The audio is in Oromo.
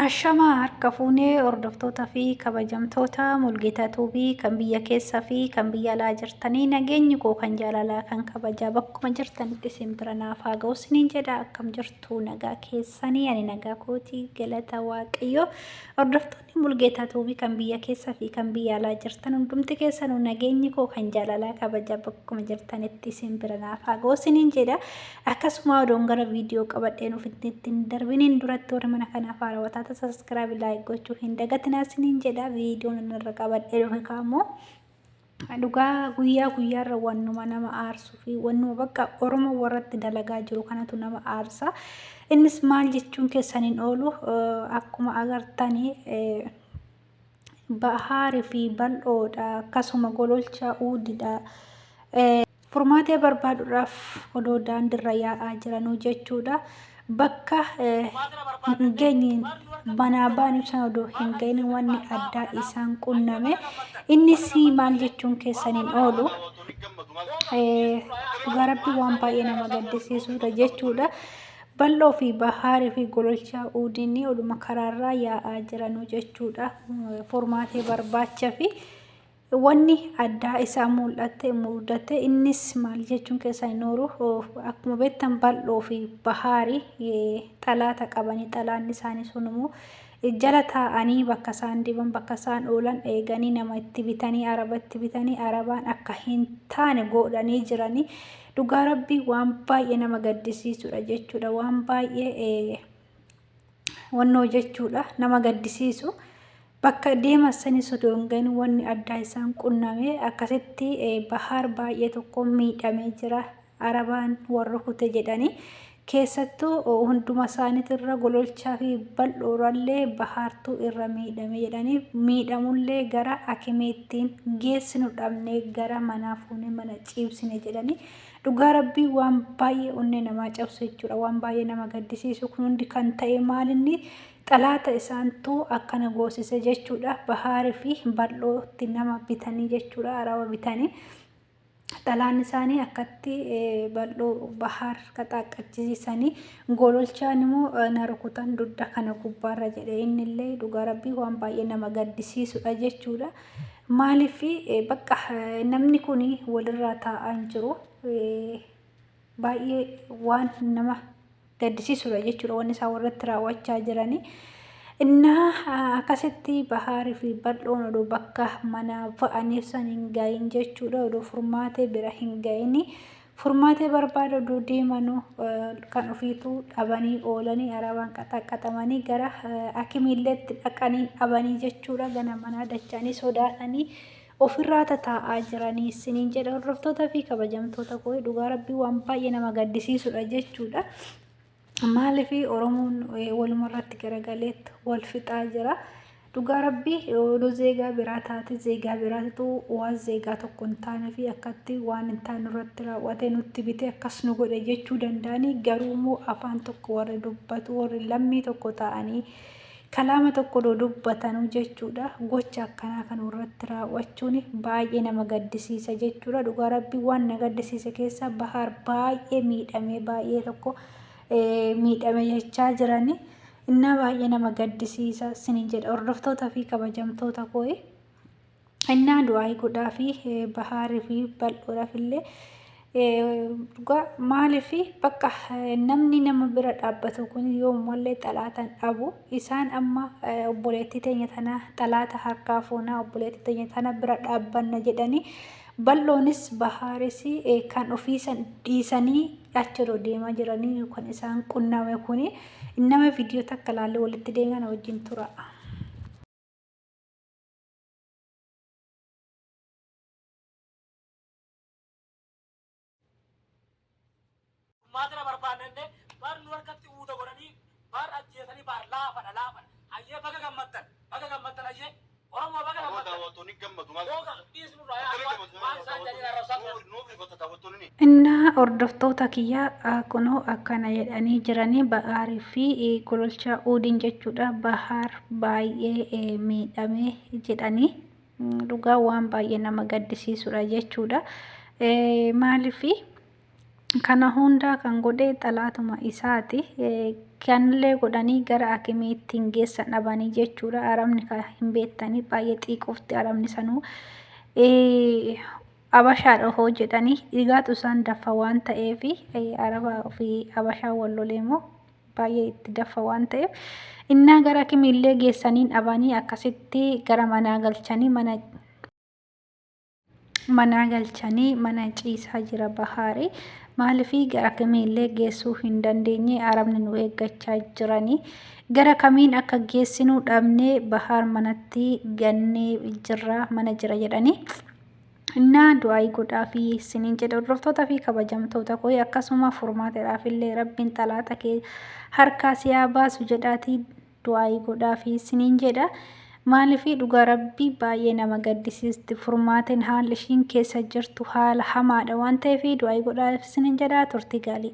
Ashamaa harka fuunee hordoftoota fi kabajamtoota Mulgeetaa Tuubii kan biyya keessaa fi kan biyya alaa jirtanii nageenyi koo kan jaalalaa kan kabajaa bakkuma jirtanitti isin bira naaf haa ga'u isiniin jedha akkam jirtu nagaa keessanii ani nagaa kootii galata waaqayyoo hordoftoonni Mulgeetaa Tuubii kan biyya keessaa fi kan biyya alaa jirtan hundumti keessanuu nageenyi koo kan jaalalaa kabajaa bakkuma jirtanitti isin bira naaf haa ga'u isiniin jedha akkasuma odoon gara viidiyoo qabadheen ofitti darbiniin duratti warra mana kanaaf haarawwataa subscribe like gochuu hin dagatinaa isiniin jedha viidiyoon irra qabadhee dhufe kaamoo dhugaa guyyaa guyyaarra wannuma nama aarsuu fi wannuma bakka Oromoo warratti dalagaa jiru kanatu nama aarsa innis maal jechuun keessaniin oolu akkuma agartanii bahaarii fi bal'oodha akkasuma gololchaa uudidha furmaatee barbaaduudhaaf odoo daandirra yaa'aa jiranuu jechuudha. Bakka hin geenye manaa ba'an ibsan odoo hin ga'in wanni addaa isaan qunname innis maal jechuun keessaniin oolu dhugaa rabbii waan baay'ee nama gaddisiisudha jechuudha. Bal'oo fi bahaarii fi gololchaa uudinni oduma karaarraa yaa'aa jiranuu jechuudha. Furmaatee barbaacha fi wanni addaa isaa mudate innis maal jechuun keessaniin oolu akkuma beektan bal'oo fi bahaarii xalaata qabanii xalaan isaanii sunimmoo jala taa'anii bakka isaan diban bakka isaan oolan eeganii nama itti bitanii araba itti bitanii arabaan akka hin taane godhanii jiranii dhugaa rabbii waan baay'ee nama gaddisiisudha jechuudha waan baay'ee wannoo jechuudha nama gaddisiisu. Bakka deema sanii sodoongan wanni addaa isaan qunname akkasitti bahaar baay'ee tokko miidhamee jira arabaan warra kute jedhanii keessattuu hunduma isaaniitirra gololchaa fi bal'oorallee bahaartuu irra miidhame jedhanii miidhamullee gara akimeettiin geessinu dhabnee gara manaa fuunee mana ciibsine jedhanii dhugaa rabbii waan baay'ee onnee namaa cabsu jechuudha waan baay'ee nama gaddisiisu kun hundi kan ta'e maalinni xalaata isaantu akkana goosise jechuudha bahaarii fi bal'ootti nama bitanii jechuudha araba bitanii xalaan isaanii akkatti bal'oo bahaar qaxaaqqachiisanii gololchaan immoo na rukutan dudda kana gubbaarra jedhe innillee dhugaa rabbii waan baay'ee nama gaddisiisudha jechuudha maaliif bakka namni kun walirraa taa'aa hin jiru baay'ee waan nama gaddisiisudha jechuudha wanni isaan warratti raawwachaa jiranii innaa akkasitti bahaarii fi bal'oon odoo bakka mana ba'aniif san hin gahin jechuudha odoo furmaatee bira hin gahini furmaatee barbaada odoo deemanuu kan ofiitu dhabanii oolanii arabaan qaxaqqaxamanii gara akimiilleetti dhaqanii dhabanii jechuudha gana manaa dachanii sodaatanii ofirraa taa'aa jiranii isiniin jedha hordoftoota fi kabajamtoota koo dhugaa rabbii waan baay'ee nama gaddisiisudha jechuudha. Maaliif Oromoon walumarratti garagaleetti wal fixaa jira dhugaa rabbii odoo zeegaa biraa taate zeegaa biraatu waan zeegaa tokko hin taane fi akkatti waan hin taane irratti raawwate nutti bite akkas nu godhe jechuu danda'anii garuummoo afaan tokko warri dubbatu warri lammii tokko ta'anii kalaama tokko dubbatanuu jechuudha gocha akkanaa kan irratti raawwachuun baay'ee nama gaddisiisa jechuudha dhugaa rabbii waan na gaddisiise keessa bahaar baay'ee miidhamee baay'ee tokko miidhame jechaa jiranii innaa baay'ee nama gaddisiisa isiniin jedha hordoftoota fi kabajamtoota koo innaa du'aa godhaa fi bahaarii fi bal'oodhaaf illee dhugaa maaliif bakka namni nama bira dhaabbatu kun yoomallee xalaatan dhabu isaan amma obboleettii teenya tana xalaata harkaa fuunaa obboleettii teenya tana bira dhaabbanna jedhanii bal'oonis bahaaris kan ofiisan dhiisanii achirra deemaa jiranii kan isaan qunname kuni nama viidiyoo takka laalee walitti deeman wajjin tura. Madra barbaanne bar nu harkatti uuda godhanii bar ajjeesanii bar laafadha ayyee baga gammaddan ayyee Oromoo baga innaa hordoftoota kiyyaa kunoo akkana jedhanii jiranii bahaarii fi gololchaa uudin jechuudha bahaar baay'ee miidhamee jedhanii dhugaa waan baay'ee nama gaddisiisudha jechuudha maaliif Kana hundaa kan godhe xalaatuma isaati. Kanillee godhanii gara hakimiitti hin geessan dhabanii jechuudha. Arabni kan hin beektanii baay'ee xiiqofti arabni sanuu. Abashaadha hoo jedhanii dhiigaatu isaan daffa waan ta'eef arabaa fi abashaa wal lolee immoo baay'ee itti daffa waan ta'eef innaa gara hakimiillee geessaniin dhabanii akkasitti gara manaa galchanii mana ciisaa jira Bahaarii. Maaliifii gara kamiillee geessuu hin dandeenye arabni nu eeggachaa jiranii. Gara kamiin akka geessinuu dhabnee Bahaar manatti gannee jirra mana jira jedhanii. Innaa du'aayii godhaa fi isiniin jedha hordoftoota fi kabajamtoota koo akkasuma furmaataadhaaf illee rabbiin xalaata kee harkaa si haa baasu jedhaatii du'aayii godhaa fi isiniin jedha. Maaliifii dhugaa rabbii baay'ee nama gaddisiisti furmaatiin haalli ishiin keessa jirtu haala hamaadha waan ta'eef du'aayii godhaa isiniin jedha turtii gaarii.